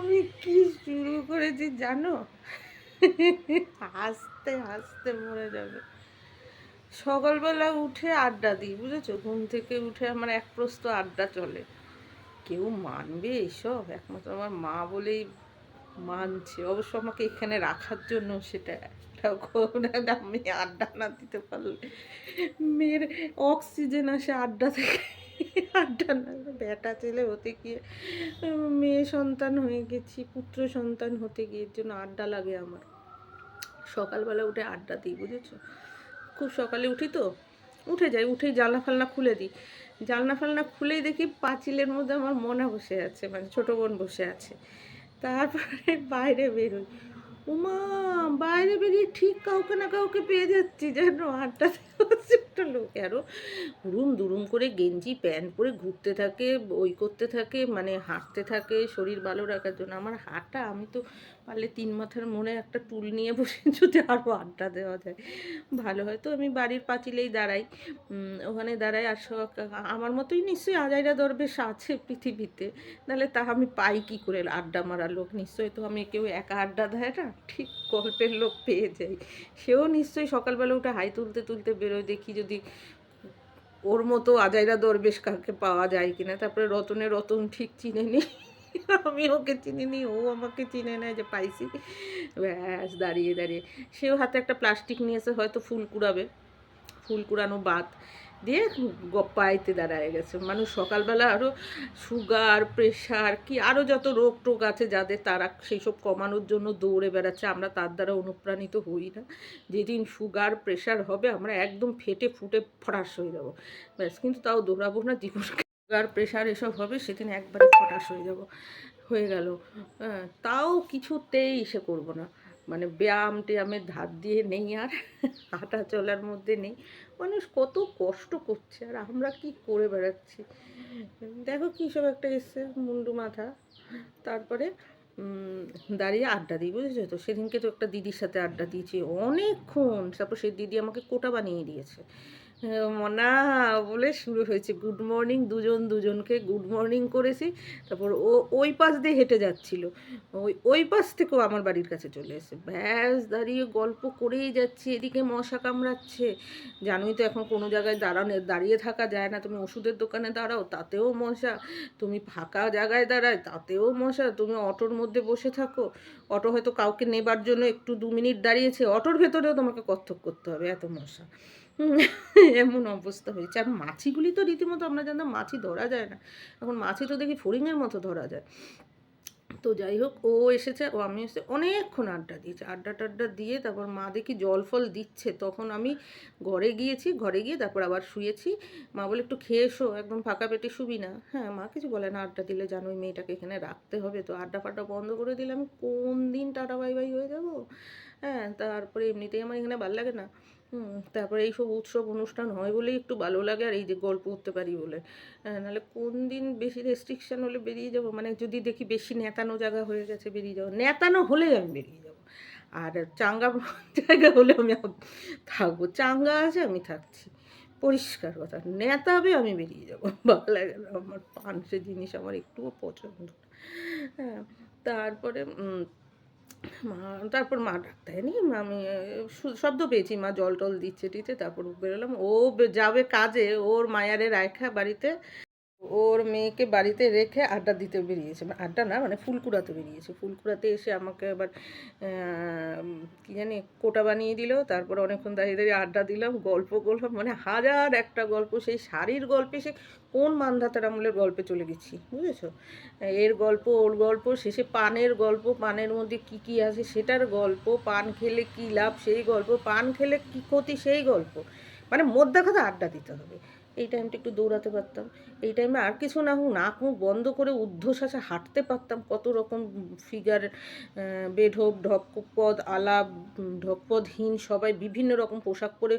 আমি কি শুরু করেছি জানো? হাসতে হাসতে মরে যাবে। সকালবেলা উঠে আড্ডা দিই, বুঝেছো? ঘুম থেকে উঠে আমার এক প্রস্ত আড্ডা চলে। কেউ মানবে এসব? একমাত্র আমার মা বলেই মানছে। অবশ্য আমাকে এখানে রাখার জন্য সেটা আমি আড্ডা না দিতে পারলে মেয়ের অক্সিজেন আসে আড্ডা থেকে। আড্ডা না, বেটা ছেলে হতে গিয়ে মেয়ে সন্তান হয়ে গেছি, পুত্র সন্তান হতে গিয়ে, এর জন্য আড্ডা লাগে আমার। সকালবেলা উঠে আড্ডা দিই, বুঝেছো? খুব সকালে উঠি তো, উঠে যাই, উঠেই জানলা ফালনা খুলে দিই। জানলা ফালনা খুলেই দেখি পাঁচিলের মধ্যে আমার মনা বসে আছে, মানে ছোটো বোন বসে আছে। তারপরে বাইরে বেরোই, উমা, বাইরে বেরিয়ে ঠিক কাউকে না কাউকে পেয়ে যাচ্ছি যেন আড্ডা দেওয়ার একটা লোক। আরও হুড়ুম দুরুম করে গেঞ্জি প্যান্ট পরে ঘুরতে থাকে, ওই করতে থাকে, মানে হাঁটতে থাকে শরীর ভালো রাখার জন্য। আমার হাঁটা, আমি তো পারলে 3 মাথার মোড়ে একটা টুল নিয়ে বসে যদি আরও আড্ডা দেওয়া যায় ভালো হয়। তো আমি বাড়ির পাঁচিলেই দাঁড়াই, ওখানে দাঁড়াই। আর আমার মতোই নিশ্চয়ই আজাইরা দরবেশ আছে পৃথিবীতে, নাহলে তা আমি পাই কী করে আড্ডা মারার লোক? নিশ্চয়ই তো আমি কেউ একা আড্ডা দেয় না, ঠিক গল্পের লোক পেয়ে যাই। সেও নিশ্চয়ই সকালবেলা উঠে হাই তুলতে তুলতে বেরোয়, দেখি যদি ওর মতো আজাইরা দরবেশ কাকে পাওয়া যায় কিনা। তারপরে রতন ঠিক চিনে নিই, আমি ওকে চিনি নি, ও আমাকে চিনে নেয় যে পাইছি। ব্যাস দাঁড়িয়ে দাঁড়িয়ে সেও হাতে একটা প্লাস্টিক নিয়েছে, হয়তো ফুল কুড়াবে, ফুল কুড়ানো বাদ দিয়ে পাইতে দাঁড়ায় গেছে। মানুষ সকালবেলা আরও সুগার প্রেশার কি আরও যত রোগ টোগ আছে যাদের, তারা সেই সব কমানোর জন্য দৌড়ে বেড়াচ্ছে। আমরা তার দ্বারা অনুপ্রাণিত হই না। যেদিন সুগার প্রেশার হবে আমরা একদম ফেটে ফুটে ফটাস হয়ে যাব, ব্যাস। কিন্তু তাও দৌড়াবো না, জীবনকে সুগার প্রেশার এসব হবে সেদিন একবারে ফটাস হয়ে যাব, হয়ে গেল। তাও কিছুতেই সে করবো না, মানে ব্যায়াম ট্যায়ামের ধার দিয়ে নেই, আর হাঁটা চলার মধ্যে নেই। মানুষ কত কষ্ট করছে আর আমরা কি করে বেড়াচ্ছি। দেখো কী সব একটা এসছে মুন্ডু মাথা। তারপরে দাঁড়িয়ে আড্ডা দিই, বুঝেছো তো? সেদিনকে তো একটা দিদির সাথে আড্ডা দিয়েছি অনেকক্ষণ। তারপর সেই দিদি আমাকে কোটা বানিয়ে দিয়েছে। মনা বলে শুরু হয়েছে, গুড মর্নিং, দুজন দুজনকে গুড মর্নিং করেছি। তারপর ও ওই পাশ দিয়ে হেঁটে যাচ্ছিল, ওই পাশ থেকেও আমার বাড়ির কাছে চলে এসে ব্যাস দাঁড়িয়ে গল্প করেই যাচ্ছি। এদিকে মশা কামড়াচ্ছে, জানোই তো এখন কোনো জায়গায় দাঁড়িয়ে থাকা যায় না। তুমি ওষুধের দোকানে দাঁড়াও, তাতেও মশা। তুমি ফাঁকা জায়গায় দাঁড়ায়, তাতেও মশা। তুমি অটোর মধ্যে বসে থাকো, অটো হয়তো কাউকে নেবার জন্য একটু 2 মিনিট দাঁড়িয়েছে, অটোর ভেতরেও তোমাকে কত্থক করতে হবে, এত মশা। এমন অবস্থা হয়েছে। আর মাছিগুলি তো রীতিমতো, আমরা জানতাম মাছি ধরা যায় না, এখন মাছি তো দেখি ফড়িংয়ের মতো ধরা যায়। তো যাই হোক, ও এসেছে, ও আমি এসে অনেকক্ষণ আড্ডা দিয়েছি। আড্ডা টাড্ডা দিয়ে তারপর মা দেখি জল ফল দিচ্ছে, তখন আমি ঘরে গিয়েছি। ঘরে গিয়ে তারপর আবার শুয়েছি। মা বলে একটু খেয়ে এসো, একদম ফাঁকা পেটে শুবি না। হ্যাঁ, মা কিছু বলে না, আড্ডা দিলে জানোই মেয়েটাকে এখানে রাখতে হবে। তো আড্ডা ফাড্ডা বন্ধ করে দিলে আমি কোন দিন টাটা বাই বাই হয়ে যাবো। হ্যাঁ, তারপরে এমনিতেই আমার এখানে ভালো লাগে না। তারপরে এইসব উৎসব অনুষ্ঠান হয় বলেই একটু ভালো লাগে, আর এই যে গল্প করতে পারি বলে। নাহলে কোন দিন বেশি রেস্ট্রিকশান হলে বেরিয়ে যাব, মানে যদি দেখি বেশি নেতানো জায়গা হয়ে গেছে বেরিয়ে যাবো। নেতানো হলেই আমি বেরিয়ে যাব। আর চাঙ্গা জায়গা হলে আমি থাকবো, চাঙ্গা আছে আমি থাকছি, পরিষ্কার কথা। নেতাবে আমি বেরিয়ে যাব, ভালো লাগে না আমার পানসে জিনিস, আমার একটুও পছন্দ না। হ্যাঁ, তারপরে মা, তারপর মা ডাক্তার নি, আমি শব্দ পেয়েছি মা জল টল দিচ্ছে টিতে। তারপর বেরোলাম, ও যাবে কাজে, ওর মায়ারে রায়খা বাড়িতে, ওর মেয়েকে বাড়িতে রেখে আড্ডা দিতে বেরিয়েছে। আড্ডা না, মানে ফুল কুড়াতে বেরিয়েছে। ফুল কুড়াতে এসে আমাকে আবার কী জানি কোটা বানিয়ে দিল। তারপর অনেকক্ষণ দাঁড়িয়ে দাঁড়িয়ে আড্ডা দিলাম, গল্প করলাম, মানে হাজার একটা গল্প। সেই শাড়ির গল্পে সে কোন মান্ধাতার আমলের গল্পে চলে গেছি, বুঝেছো? এর গল্প, ওর গল্প, শেষে পানের গল্প, পানের মধ্যে কী কী আছে সেটার গল্প, পান খেলে কী লাভ সেই গল্প, পান খেলে কী ক্ষতি সেই গল্প। মানে মোদ্দা কথা আড্ডা দিতে হবে। এই টাইমটা একটু দৌড়াতে পারতাম, এই টাইমে আর কিছু না হোক নাক মুখ বন্ধ করে ঊর্ধ্বশ্বাসে হাঁটতে পারতাম। কত রকম ফিগার, বেঢপ ঢকপদ আলাপ, ঢকপদহীন সবাই বিভিন্ন রকম পোশাক পরে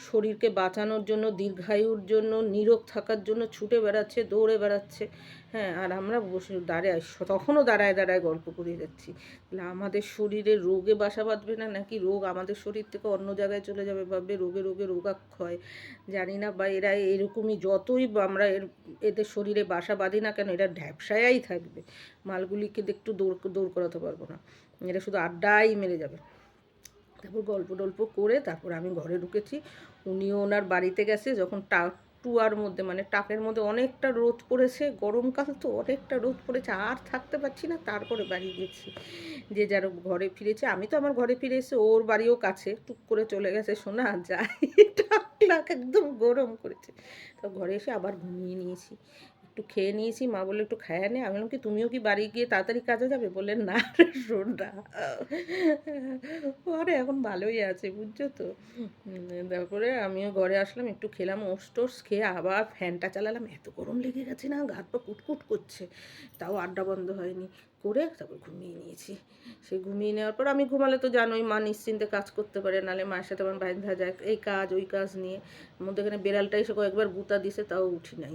শরীরকে বাঁচানোর জন্য, দীর্ঘায়ুর জন্য, নীরোগ থাকার জন্য ছুটে বেড়াচ্ছে, দৌড়ে বেড়াচ্ছে। হ্যাঁ, আর আমরা বসে দাঁড়ায়, তখনও দাঁড়ায় দাঁড়ায় গল্প করে যাচ্ছি। তাহলে আমাদের শরীরে রোগে বাসা বাঁধবে না, নাকি রোগ আমাদের শরীর থেকে অন্য জায়গায় চলে যাবে? ভাববে রোগে রোগে রোগাক্ষয়, জানি না। বা এরা এরকমই, যতই আমরা এদের শরীরে বাসা বাঁধি না কেন, এরা ঢ্যাপসায়াই থাকবে, মালগুলিকে একটু দৌড় করাতে পারবো না, এরা শুধু আড্ডাই মেরে যাবে। তারপর গল্প টল্প করে তারপর আমি ঘরে ঢুকেছি। উনিও ওনার বাড়িতে গেছে, যখন টুয়ার মধ্যে মানে টাকের মধ্যে অনেকটা রোদ পড়েছে, গরমকাল তো অনেকটা রোদ পড়েছে, আর থাকতে পারছি না, তারপরে বাড়ি গেছি, যে যার ঘরে ফিরেছে। আমি তো আমার ঘরে ফিরে এসে, ওর বাড়িও কাছে, টুক করে চলে গেছে, শোনা যাই টাক একদম গরম করেছে। তো ঘরে এসে আবার ঘুমিয়ে নিয়েছি, একটু খেয়ে নিয়েছি। মা বললো একটু খায় নে, আমি বললাম কি তুমিও কি বাড়ি গিয়ে তাড়াতাড়ি কাজে যাবে? বললেন না রে শোন না, পরে এখন ভালোই আছে বুঝছো তো। তারপরে আমিও ঘরে আসলাম, একটু খেলাম ওটস টোটস খেয়ে আবার ফ্যানটা চালালাম, এত গরম লেগে গেছে না, গা হাত পা কুটকুট করছে, তাও আড্ডা বন্ধ হয়নি, করে তারপর ঘুমিয়ে নিয়েছি। সে ঘুমিয়ে নেওয়ার পর আমি ঘুমালে তো জানোই মা নিশ্চিন্তে কাজ করতে পারে, নাহলে মায়ের সাথে আমার বাঁধা যায় এই কাজ ওই কাজ নিয়ে। মধ্যে এখানে বেড়ালটা এসে কয়েকবার গুঁতা দিছে, তাও উঠি নাই।